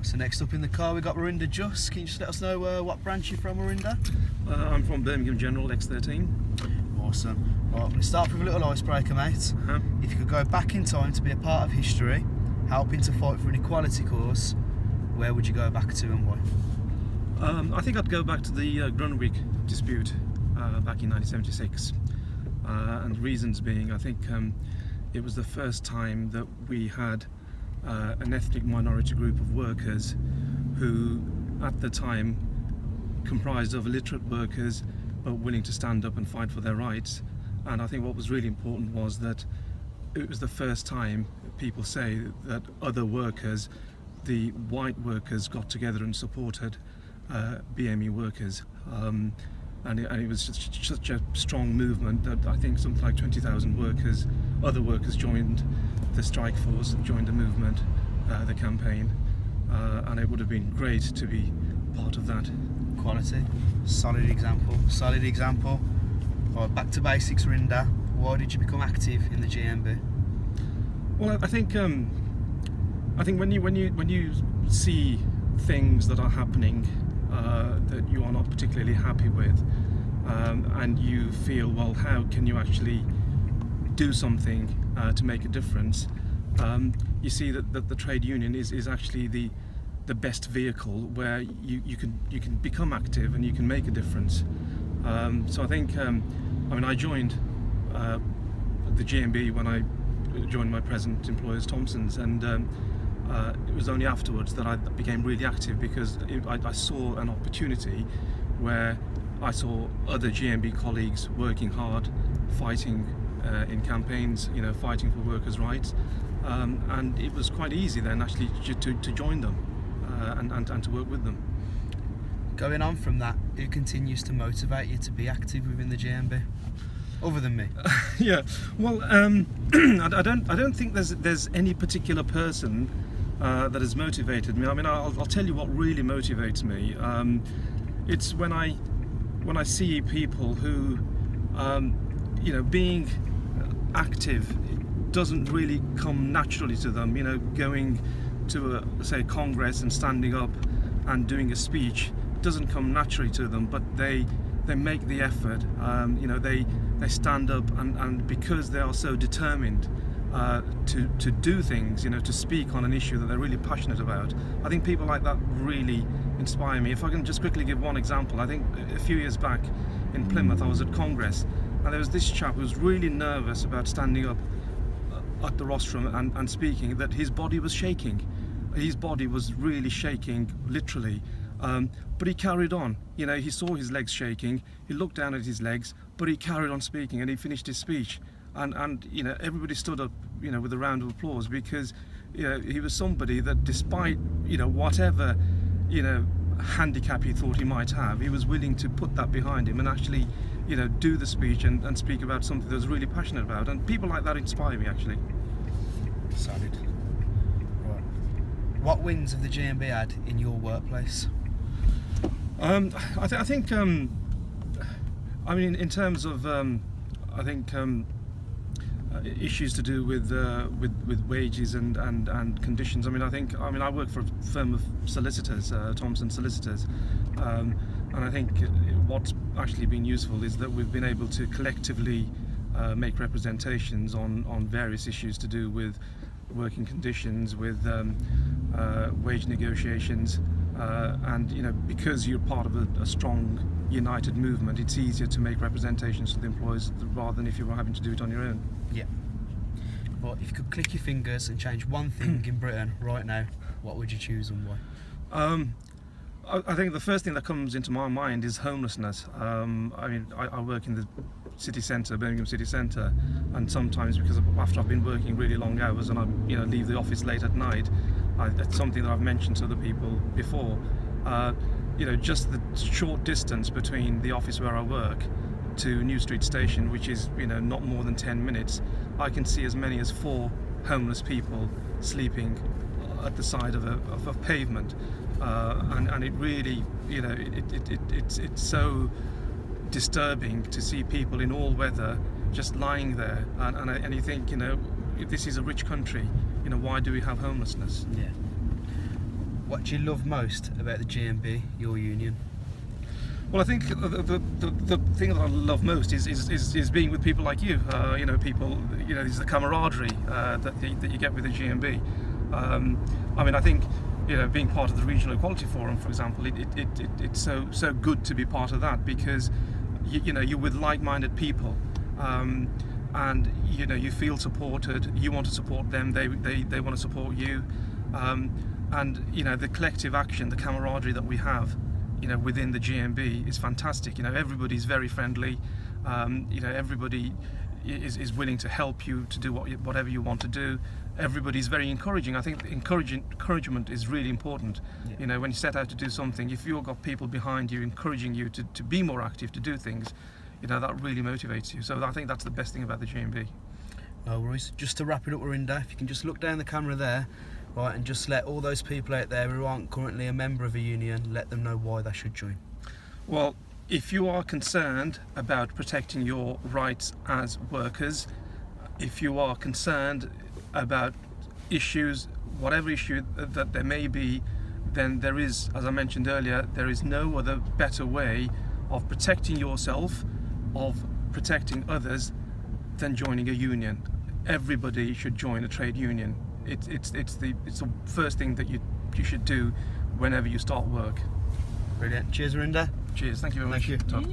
So next up in the car we got Marinda Just. Can you just let us know what branch you're from, Marinda? I'm from Birmingham General, X13. Awesome. Right, I'm going to start with a little icebreaker, mate. If you could go back in time to be a part of history, helping to fight for an equality cause, where would you go back to and why? I think I'd go back to the Grunwig dispute back in 1976. And reasons being, I think it was the first time that we had an ethnic minority group of workers who at the time comprised of illiterate workers but willing to stand up and fight for their rights. And I think what was really important was that it was the first time people say that other workers, the white workers, got together and supported BME workers. And it was just such a strong movement that I think something like 20,000 workers, other workers joined the strike force, joined the movement, the campaign, and it would have been great to be part of that. Quality, solid example, solid example. Right, back to basics, Rinda. Why did you become active in the GMB? Well, I think when you see things that are happening that you are not particularly happy with, and you feel, well, how can you actually do something to make a difference? You see that the trade union is actually the best vehicle where you can become active and you can make a difference. So I think, I joined the GMB when I joined my present employers, Thompson's, and it was only afterwards that I became really active, because I saw an opportunity where I saw other GMB colleagues working hard, fighting in campaigns, fighting for workers' rights, and it was quite easy then actually to join them and to work with them. Going on from that, who continues to motivate you to be active within the GMB, other than me? Yeah, well, I don't think there's any particular person that has motivated me. I mean, I'll tell you what really motivates me. It's when I see people who, being active doesn't really come naturally to them. Going to say Congress and standing up and doing a speech doesn't come naturally to them, but they make the effort. They stand up, and because they are so determined to do things, to speak on an issue that they're really passionate about. I think people like that really inspire me. If I can just quickly give one example, I think a few years back in Plymouth, I was at Congress, and there was this chap who was really nervous about standing up at the rostrum and speaking, that his body was shaking. His body was really shaking, literally. But he carried on. He saw his legs shaking, he looked down at his legs, but he carried on speaking, and he finished his speech. And everybody stood up, with a round of applause, because he was somebody that, despite whatever handicap he thought he might have, he was willing to put that behind him and actually do the speech and speak about something that was really passionate about. And people like that inspire me, actually. Solid. Right. What wins have the GMB had in your workplace? I think in terms of issues to do with wages and conditions. I work for a firm of solicitors, Thompson Solicitors, and I think what's actually been useful is that we've been able to collectively make representations on various issues to do with working conditions, with wage negotiations, and because you're part of a strong united movement, it's easier to make representations to the employers rather than if you were having to do it on your own. Yeah. But if you could click your fingers and change one thing in Britain right now, what would you choose and why? I think the first thing that comes into my mind is homelessness. I work in the city centre, Birmingham city centre, and sometimes, because after I've been working really long hours and I leave the office late at night, that's something that I've mentioned to other people before. Just the short distance between the office where I work to New Street Station, which is not more than 10 minutes, I can see as many as 4 homeless people sleeping at the side of a pavement, and it really, it's so disturbing to see people in all weather just lying there, and you think, this is a rich country, why do we have homelessness? Yeah. What do you love most about the GMB, your union? Well, I think the thing that I love most is being with people like you. You know, people. You know, is the camaraderie that you get with the GMB. I mean, I think, you know, being part of the Regional Equality Forum, for example, it's so good to be part of that, because you know, you're with like-minded people, and you know, you feel supported. You want to support them. They want to support you, and you know, the collective action, the camaraderie that we have, you know, within the GMB is fantastic. You know, everybody's very friendly. You know, everybody is willing to help you to do whatever you want to do. Everybody's very encouraging. I think encouragement is really important. Yeah. You know, when you set out to do something, if you've got people behind you encouraging you to be more active, to do things, you know, that really motivates you. So I think that's the best thing about the GMB. No worries. Just to wrap it up, Warinda, if you can just look down the camera there, right, and just let all those people out there who aren't currently a member of a union, let them know why they should join. Well, if you are concerned about protecting your rights as workers, if you are concerned about issues, whatever issue that there may be, then there is, as I mentioned earlier, there is no other better way of protecting yourself, of protecting others, than joining a union. Everybody should join a trade union. It's the first thing that you should do whenever you start work. Brilliant. Cheers, Warinda. Cheers. Thank you very much. Thank you. Todd.